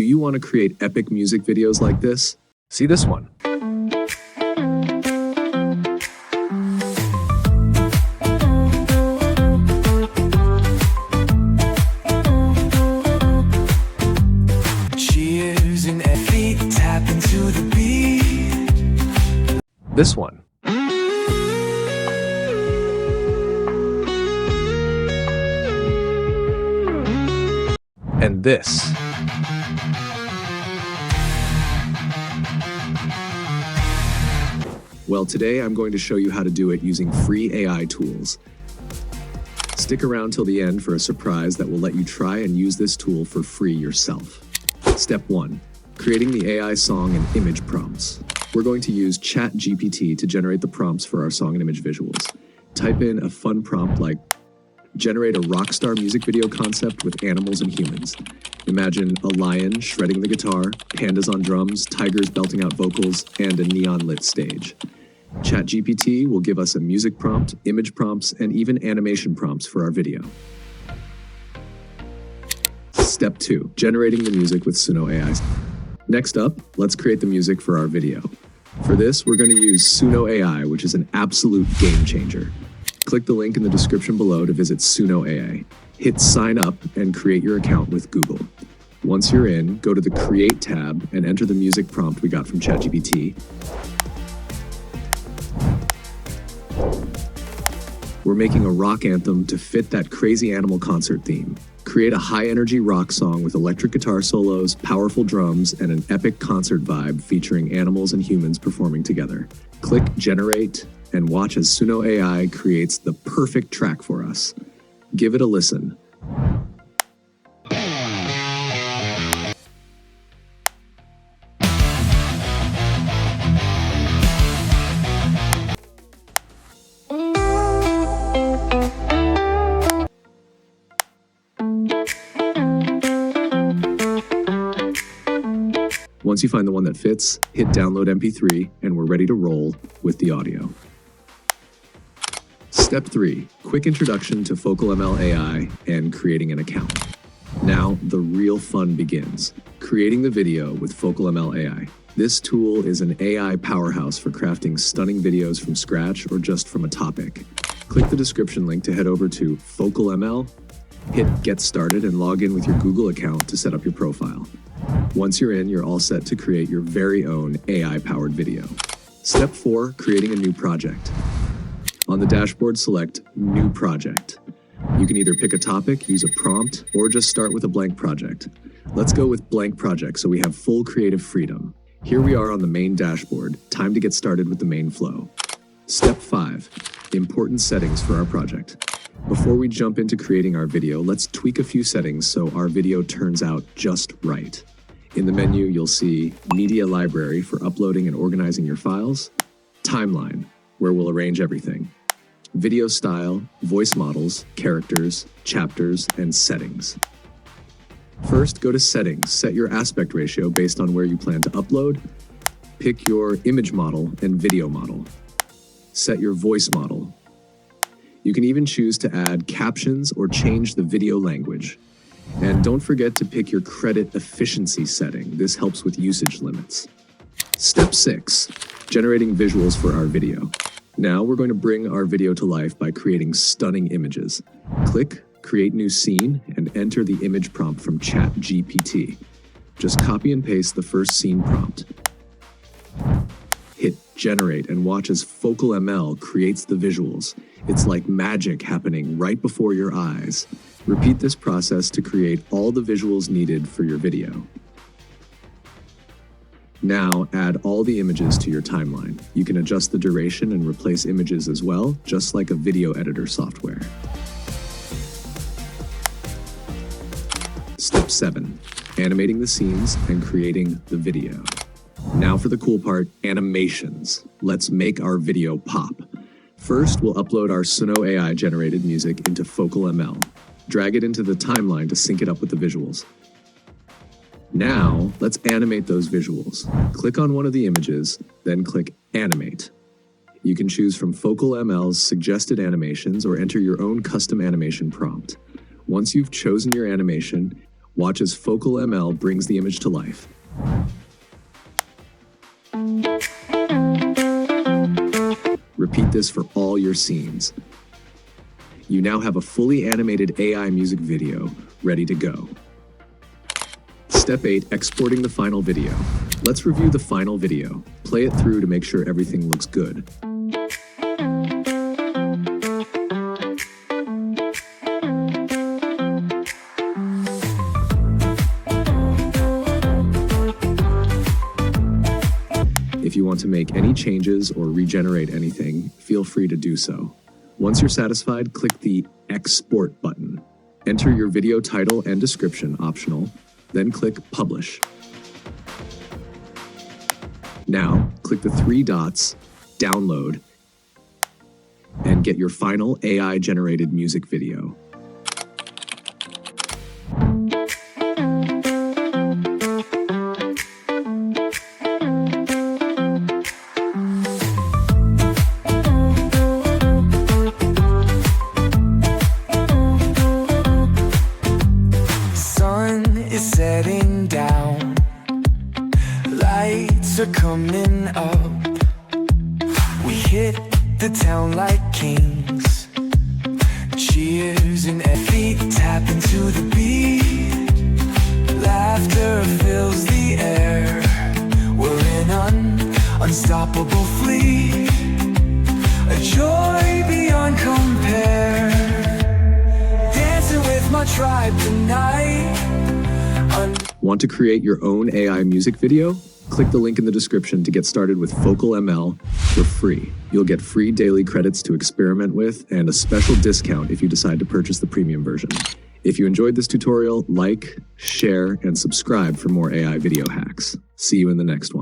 Do you want to create epic music videos like this? See this one. Cheers and feet tap into the beat. This one. And this. Well, today I'm going to show you how to do it using free AI tools. Stick around till the end for a surprise that will let you try and use this tool for free yourself. Step 1. Creating the AI song and image prompts. We're going to use ChatGPT to generate the prompts for our song and image visuals. Type in a fun prompt like, generate a rock star music video concept with animals and humans. Imagine a lion shredding the guitar, pandas on drums, tigers belting out vocals, and a neon-lit stage. ChatGPT will give us a music prompt, image prompts, and even animation prompts for our video. Step 2. Generating the music with Suno AI. Next up, let's create the music for our video. For this, we're going to use Suno AI, which is an absolute game changer. Click the link in the description below to visit Suno AI. Hit sign up and create your account with Google. Once you're in, go to the Create tab and enter the music prompt we got from ChatGPT. We're making a rock anthem to fit that crazy animal concert theme. Create a high-energy rock song with electric guitar solos, powerful drums, and an epic concert vibe featuring animals and humans performing together. Click Generate and watch as Suno AI creates the perfect track for us. Give it a listen. Once you find the one that fits, hit download MP3 and we're ready to roll with the audio. Step 3. Quick introduction to FocalML AI and creating an account. Now, the real fun begins. Creating the video with FocalML AI. This tool is an AI powerhouse for crafting stunning videos from scratch or just from a topic. Click the description link to head over to FocalML, hit Get Started, and log in with your Google account to set up your profile. Once you're in, you're all set to create your very own AI-powered video. Step 4. Creating a new project. On the dashboard, select New Project. You can either pick a topic, use a prompt, or just start with a blank project. Let's go with blank project so we have full creative freedom. Here we are on the main dashboard. Time to get started with the main flow. Step 5. Important settings for our project. Before we jump into creating our video, let's tweak a few settings so our video turns out just right. In the menu, you'll see Media Library for uploading and organizing your files, Timeline, where we'll arrange everything, Video Style, Voice Models, Characters, Chapters, and Settings. First, go to Settings. Set your aspect ratio based on where you plan to upload. Pick your image model and video model. Set your voice model. You can even choose to add captions or change the video language. And don't forget to pick your credit efficiency setting. This helps with usage limits. Step 6. Generating visuals for our video. Now we're going to bring our video to life by creating stunning images. Click Create New Scene and enter the image prompt from ChatGPT. Just copy and paste the first scene prompt. Hit Generate and watch as FocalML creates the visuals. It's like magic happening right before your eyes. Repeat this process to create all the visuals needed for your video. Now add all the images to your timeline. You can adjust the duration and replace images as well, just like a video editor software. Step 7. Animating the scenes and creating the video. Now for the cool part, animations. Let's make our video pop. First, we'll upload our Suno AI generated music into FocalML. Drag it into the timeline to sync it up with the visuals. Now, let's animate those visuals. Click on one of the images, then click Animate. You can choose from FocalML's suggested animations or enter your own custom animation prompt. Once you've chosen your animation, Watch as FocalML brings the image to life. Repeat this for all your scenes. You now have a fully animated AI music video ready to go. Step 8, exporting the final video. Let's review the final video. Play it through to make sure everything looks good. If you want to make any changes or regenerate anything, feel free to do so. Once you're satisfied, click the Export button. Enter your video title and description, optional, then click Publish. Now, click the 3 dots, Download, and get your final AI-generated music video. Setting down, lights are coming up. We hit the town like kings. Cheers and feet tap into the beat. Laughter fills the air. We're in an unstoppable fleet. A joy beyond compare. Dancing with my tribe tonight. Want to create your own AI music video? Click the link in the description to get started with FocalML for free. You'll get free daily credits to experiment with and a special discount if you decide to purchase the premium version. If you enjoyed this tutorial, like, share, and subscribe for more AI video hacks. See you in the next one.